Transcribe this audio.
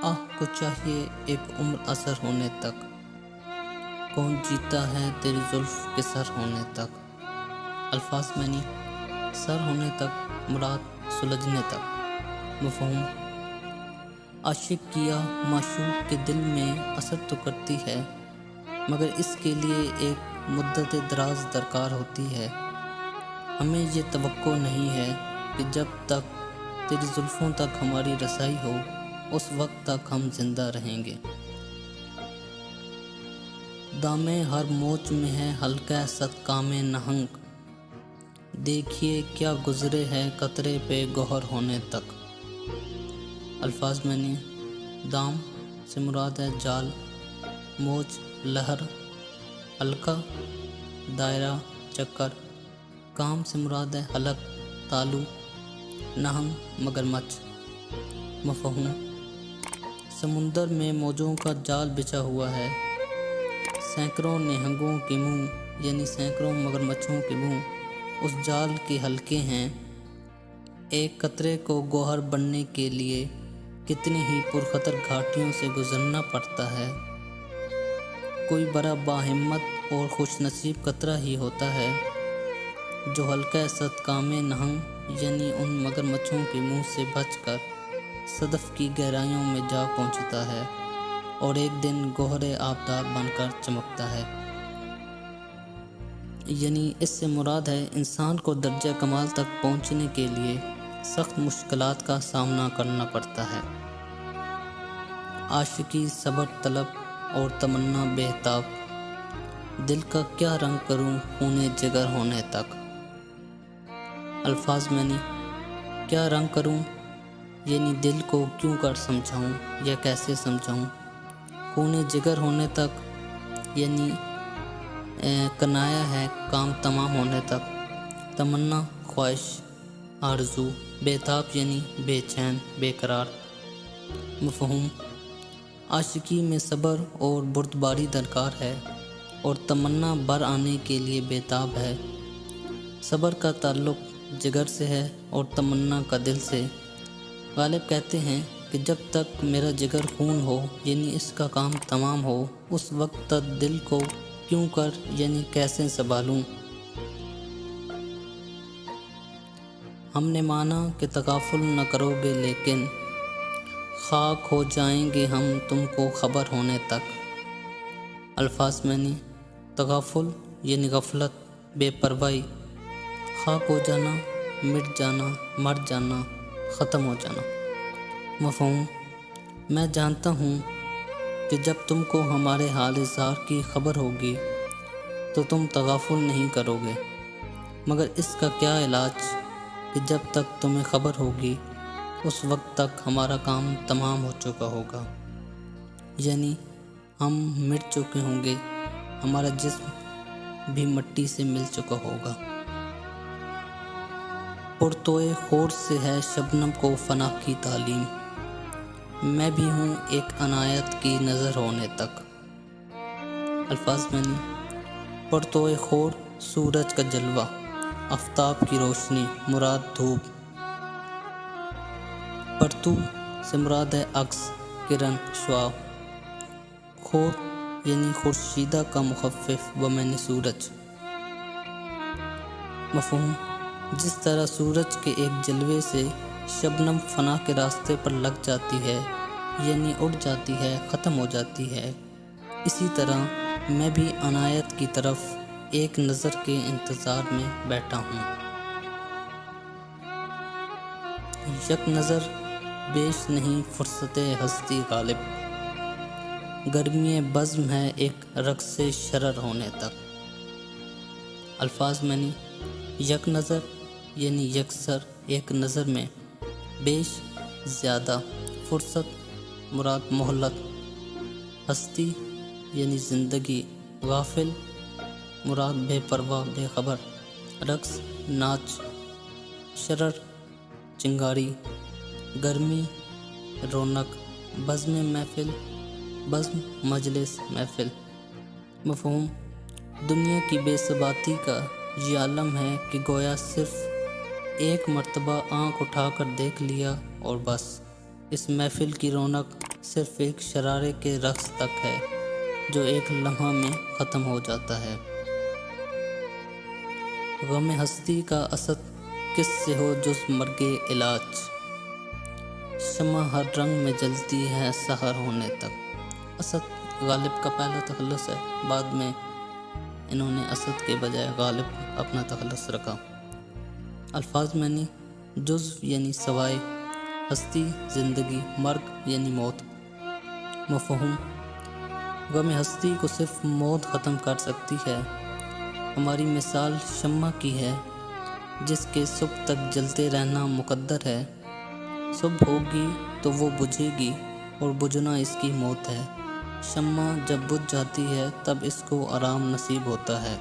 آہ کو چاہیے ایک عمر اثر ہونے تک، کون جیتا ہے تیری زلف کے سر ہونے تک۔ الفاظ معنی سر ہونے تک مراد سلجھنے تک۔ مفہوم عاشق کیا معشوق کے دل میں اثر تو کرتی ہے، مگر اس کے لیے ایک مدت دراز درکار ہوتی ہے۔ ہمیں یہ توقع نہیں ہے کہ جب تک تیری زلفوں تک ہماری رسائی ہو اس وقت تک ہم زندہ رہیں گے۔ دامِ ہر موج میں ہے حلقہ صد کام نہنگ، دیکھیے کیا گزرے ہے قطرے پہ گوہر ہونے تک۔ الفاظ معنی دام سے مراد ہے جال، موج لہر، حلقہ دائرہ چکر، کام سے مراد ہے حلق تالو، نہنگ مگرمچھ۔ مفہوم سمندر میں موجوں کا جال بچھا ہوا ہے، سینکڑوں نہنگوں کے منہ یعنی سینکڑوں مگرمچھوں کے منہ اس جال کے حلقے ہیں۔ ایک قطرے کو گوہر بننے کے لیے کتنی ہی پرخطر گھاٹیوں سے گزرنا پڑتا ہے۔ کوئی بڑا باہمت اور خوش نصیب قطرہ ہی ہوتا ہے جو حلقہ صد کام نہنگ یعنی ان مگرمچھوں کے منہ سے بچ کر صدف کی گہرائیوں میں جا پہنچتا ہے اور ایک دن گوہر آبدار بن کر چمکتا ہے۔ یعنی اس سے مراد ہے انسان کو درجہ کمال تک پہنچنے کے لیے سخت مشکلات کا سامنا کرنا پڑتا ہے۔ عاشقی صبر طلب اور تمنا بہتاب، دل کا کیا رنگ کروں خون جگر ہونے تک۔ الفاظ معنی کیا رنگ کروں یعنی دل کو کیوں کر سمجھاؤں یا کیسے سمجھاؤں، خون جگر ہونے تک یعنی کنایا ہے کام تمام ہونے تک، تمنا خواہش آرزو، بہتاب یعنی بے چین بے قرار۔ مفہوم عاشقی میں صبر اور بردباری درکار ہے اور تمنا بر آنے کے لیے بہتاب ہے۔ صبر کا تعلق جگر سے ہے اور تمنا کا دل سے۔ غالب کہتے ہیں کہ جب تک میرا جگر خون ہو یعنی اس کا کام تمام ہو اس وقت تک دل کو کیوں کر یعنی کیسے سنبھالوں۔ ہم نے مانا کہ تغافل نہ کرو گے لیکن خاک ہو جائیں گے ہم تم کو خبر ہونے تک۔ الفاظ معنی تغافل یعنی غفلت بے پرواہی، خاک ہو جانا مٹ جانا مر جانا ختم ہو جانا۔ مفہوم میں جانتا ہوں کہ جب تم کو ہمارے حال زار کی خبر ہوگی تو تم تغافل نہیں کرو گے، مگر اس کا کیا علاج کہ جب تک تمہیں خبر ہوگی اس وقت تک ہمارا کام تمام ہو چکا ہوگا، یعنی ہم مٹ چکے ہوں گے، ہمارا جسم بھی مٹی سے مل چکا ہوگا۔ پرتوئے خور سے ہے شبنم کو فنا کی تعلیم، میں بھی ہوں ایک عنایت کی نظر ہونے تک۔ الفاظ معنی پرتوئے خور سورج کا جلوہ، آفتاب کی روشنی مراد دھوپ، پرتو سے مراد ہے عکس کرن شعاع، خور یعنی خورشیدہ کا مخفف بمعنی سورج۔ مفہوم جس طرح سورج کے ایک جلوے سے شبنم فنا کے راستے پر لگ جاتی ہے یعنی اڑ جاتی ہے ختم ہو جاتی ہے، اسی طرح میں بھی عنایت کی طرف ایک نظر کے انتظار میں بیٹھا ہوں۔ یک نظر بیش نہیں فرصت ہستی غالب، گرمی بزم ہے ایک رقص شرر ہونے تک۔ الفاظ معنی یک نظر یعنی یکسر ایک نظر میں، بیش زیادہ، فرصت مراد مہلت، ہستی یعنی زندگی، غافل مراد بے پرواہ بے خبر، رقص ناچ، شرر چنگاری، گرمی رونق، بزم محفل، بزم مجلس محفل۔ مفہوم دنیا کی بے ثباتی کا یہ عالم ہے کہ گویا صرف ایک مرتبہ آنکھ اٹھا کر دیکھ لیا اور بس، اس محفل کی رونق صرف ایک شرارے کے رقص تک ہے جو ایک لمحہ میں ختم ہو جاتا ہے۔ غم ہستی کا اسد کس سے ہو جز مرگ علاج، شمع ہر رنگ میں جلتی ہے سحر ہونے تک۔ اسد غالب کا پہلا تخلص ہے، بعد میں انہوں نے اسد کے بجائے غالب اپنا تخلص رکھا۔ الفاظ معنی: جزو یعنی سوائے، ہستی زندگی، مرگ یعنی موت۔ مفہوم: غم ہستی کو صرف موت ختم کر سکتی ہے۔ ہماری مثال شمع کی ہے جس کے صبح تک جلتے رہنا مقدر ہے۔ صبح ہوگی تو وہ بجھے گی اور بجھنا اس کی موت ہے۔ شمع جب بجھ جاتی ہے تب اس کو آرام نصیب ہوتا ہے۔